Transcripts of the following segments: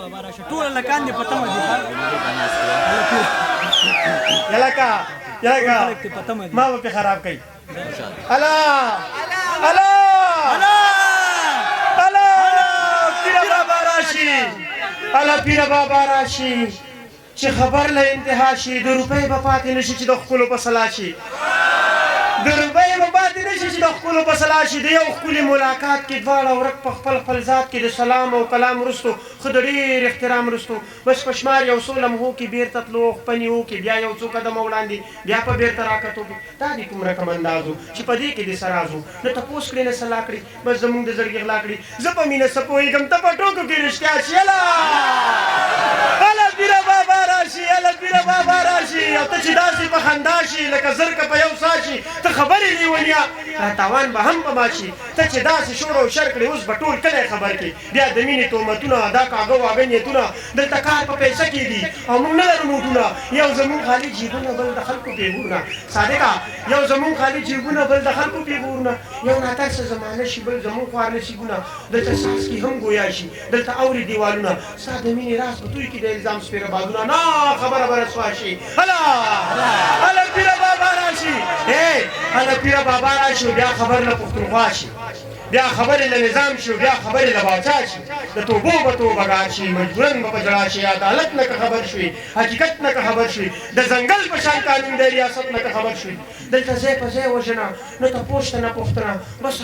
بابا راشه ټول لکان دې پته مې دي ما به خراب کړي الله الله الله پیر بابا راشي الله پیر بابا راشي چې خبر له انتها شي د روپۍ به پاتې نشي چې د ښکلو په سلا شي د روپۍ به پاتې نشي چې د ښکلو په سلا شي د یو ښکلي ملاقات کې دواړه ورک په خپل ذات کې د سلام او کلام وروستو خو د ډېر احترام وروستو بس په شمار یو څو لمحو کې بېرته تلو خپنې وکړي بیا یو څو قدمه وړاندې بیا په بېرته راکتو کې دا دې کوم رقم انداز و چې په دې کې دې سراز و نه تپوس کړې نه سلا کړې بس زمونږ د زړګي غلا کړي زه په مینه څه پوهېږم ته په ټوکو کې رښتیا شي الله پیره بابا راشي الله پیره بابا راشي او ته چې داسې په خندا شي لکه زرکه په یو سا شي ته خبرې لیونیا راتاوان به هم په ما شي ته چې داسې شور او شر کړې اوس به ټول کلی خبر کړي بیا د مینې تهمتونه دا کاږه واږه نیتونه دلته کار په پیسه کېږي او موږ نه لرو نوټونه یو زمونږ خالي جیبونه بل د خلکو پیغورونه صادقه یو زمونږ خالي جیبونه بل د خلکو پیغورونه یو ناترسه زمانه شي بل زمونږ خوار نصیبونه دلته څاڅکي هم گویا شي دلته اوري دیوالونه ستا د مینې راز په دوی کې د الزام سپېره بادونه نه خبره به رسوا شي هله پیره بابا راشي هله پیره بابا راشي بیا خبر له پښتونخوا شي بیا خبرې له نظام شي بیا خبرې له باچا شي د توبو به توبهګار شي مجبورن به په ژړا شي عدالت نه که خبر شوي حقیقت نه که خبر شوي د ځنګل په شان قانون د ریاست نه که خبر شوي دلته ځای په ځای وژنه نه تپوس ته نه پوښتنه بس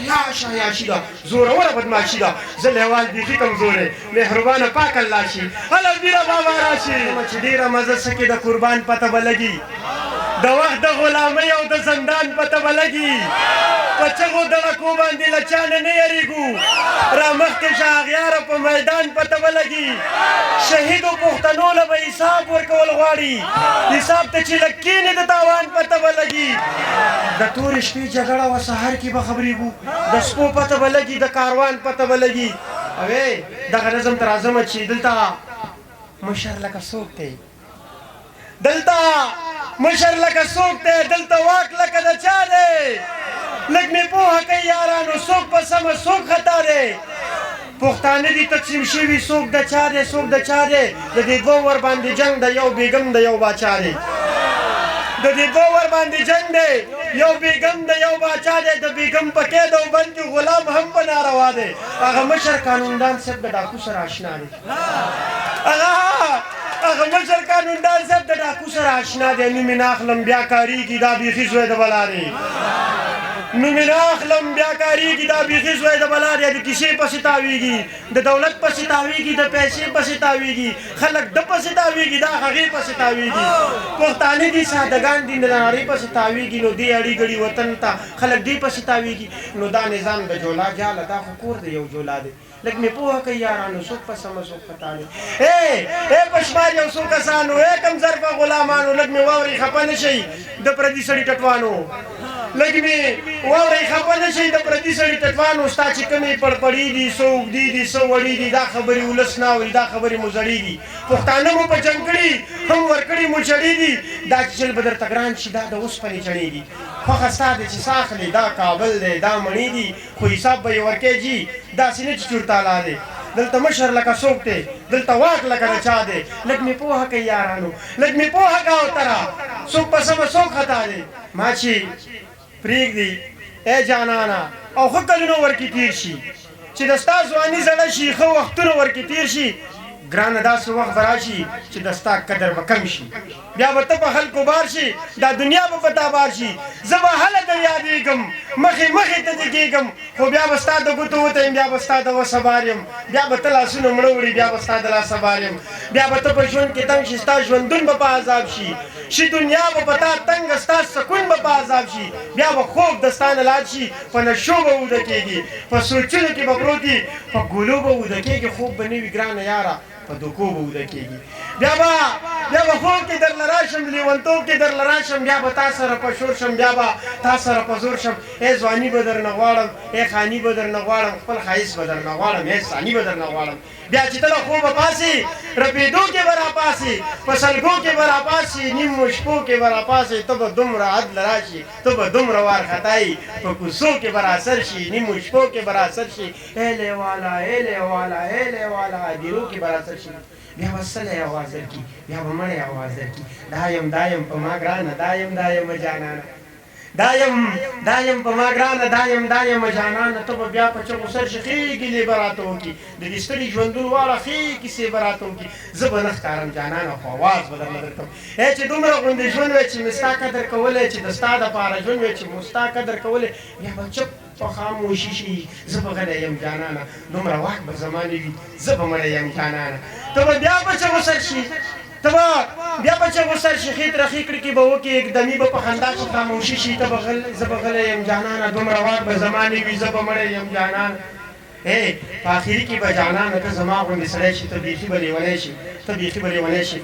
عیاشي ده زوروره بدماشي ده زه لیوال بیخي کمزوری مهربانه پاک الله شي هله بیره بابا راشي چې ډېره مزه څکې د قربان پته به لګي د وخت د غلامۍ او د زندان پته به لګي په چغو دړکو باندې له چا نه یېرېږو رامخکې شه اغیاره په میدان پته به لګي شهیدو پښتنو له به حساب ورکول غواړي حساب ته چې لږ کښېنې د تاوان پته به لګي د تورې شپې جګړه وه سهار کې به خبرېږو د سپو پته به لګي د کاروان پته به لګي اوې دغه نظم ته راځمه چې دلته مشر لکه څوک دی دلته مشر لکه څوک دی دلته واک لکه د چا دی لږ مې پوهه کوي یارانو څوک په سمه څوک خطا دی پښتانه دي تقسیم شوي څوک د چا دی څوک د چا دی د دې دوه ور باندې جنګ د یو بیګم د یو باچا دی د دې دوه ور باندې جنګ دی یو بیګم د یو باچا دی د بیګم په قید او بند کې غلام هم په ناروا دی هغه مشر قانوندان صاحب د ډاکو سره اشنا دی هغه مشر قانوندان صاحب د ډاکو سره اشنا دی نوم یې نه اخلم بیا کارېږي دا بیخي زوی د بلا دی نوم یې نه اخلم بیا کارېږي دا بیخي زوی د بلا دی د کیسې پسې تاویږي د دولت پسې تاویږي د پیسې پسې تاویږي خلک د پسې تاویږي دا هغې پسې تاویږي پښتانه دي سادهګان دي د نارې پسې تاویږي نو دې اړي ګړي وطن ته خلک دې پسې تاویږي نو دا نظام د جولا جاله دا خو کور د یو جولا دی لږ مې پوهه کوي یارانو څوک په سمه څوک خطا دی په شمار یو څو کسانو کم ظرفه غلامانو لږ مې واورئ خفه نه شئ د پردي سړي ټټوانو لږ مې واورئ خفه نه شئ د پردي سړي ټټوانو ستا چې کومې پړپړي دي څه اوږدي دي څه وړي دي دا خبرې ولس نه اوري دا خبرې مو زړېږي پښتانه مو په جنګ کړي هم ورکړي مو چړې دي دا چې چل به درته ګران شي دا د اوسپنې چڼې دي خوښه ستا دی چې ساخلې دا کابل دی دا مڼې دي خو حساب به یې ورکوې جي داسې نه چې چورتالا دی دلته مشر لکه څوک دی دلته واک لکه د چا دی لږ مې پوهه کوي یارانو لږ مې پوهه کوه اوتره څوک په سمه څوک خطا دی ما چې پرېږدي جانانه او ښه کلونه ورکې تېر شي چې د ستا ځواني زړه شي ښه وختونه ورکې تېر شي ګرانه داسې وخت به راشي چې د ستا قدر به کم شي بیا به ته په خلکو بار شي دا دنیا به په تا بار شي زه به هله در یادېږم مخې ته دې کېږم خو بیا به ستا د ګوتو وته یم بیا به ستا د وسه بار یم بیا به ته لاسونه مړه وړي بیا به ستا د لاسه بار یم بیا به ته په ژوند کې تنګ شي ستا ژوندون به په عذاب شي دنیا به په تا تنګه ستا سکون به په عذاب شي بیا به خوب د ستا نه لاړ شي په نشو به وده کېږي په سوچونو کې به پروت وي په ګولو به وده کېږي خوب به نه وي ګرانه یاره په دوکو به وده کېږي بیا به خوب کې درله راشم لیونتوب کې درله راشم بیا به تا سره په شور شم بیا به تا سره په زور شم ځواني به درنه غواړم خاني به درنه غواړم خپل ښایست به درنه غواړم ساني به درنه غواړم بیا چې ته له خوبه پاسې رپېدو کې به راپاسې په سلګو کې به راپاسې نیمو شپو کې به راپاسې ته به دومره عدل راشي ته به دومره وارخطایي په کوڅو کې به راسر شي نیمو شپو کې به راسر شي ایلې والا ایلې والا ایلې والا دیرو کې به راسر شي بیا به سلی اواز درکړي بیا به مړی اواز درکړي دایم په ما ګرانه دایم جانانه دایم په ما ګرانه دایم جانانه ته به بیا په چغو سر شي ښې ګیلې به راته وکړي د دې ستړي ژوندون واړه ښې کیسې به راته وکړي زه به نه ښکارم جانانه خو اواز به درله درکړم ای چې دومره غوندې ژوند وی چې مې ستا قدر کولی چې د ستا دپاره ژوند وی چې مو ستا قدر کولی بیا به چپ په خاموشي شي زه به غلی یم جانانه دومره وخت به زما نه وي زه به مړی یم جانانه ته به بیا په چغو سر شي ته به بیا په چغو سر شي ښې ترخې کړکې به وکړې اکدمي به په خندا شي خاموشي شي زه به غلی یم جانانه دومره وخت به زما نه وي زه به مړی یم جانانه په آخري کې به جانانه ته زما غوندې سړی شي ته بیخي به لیونی شي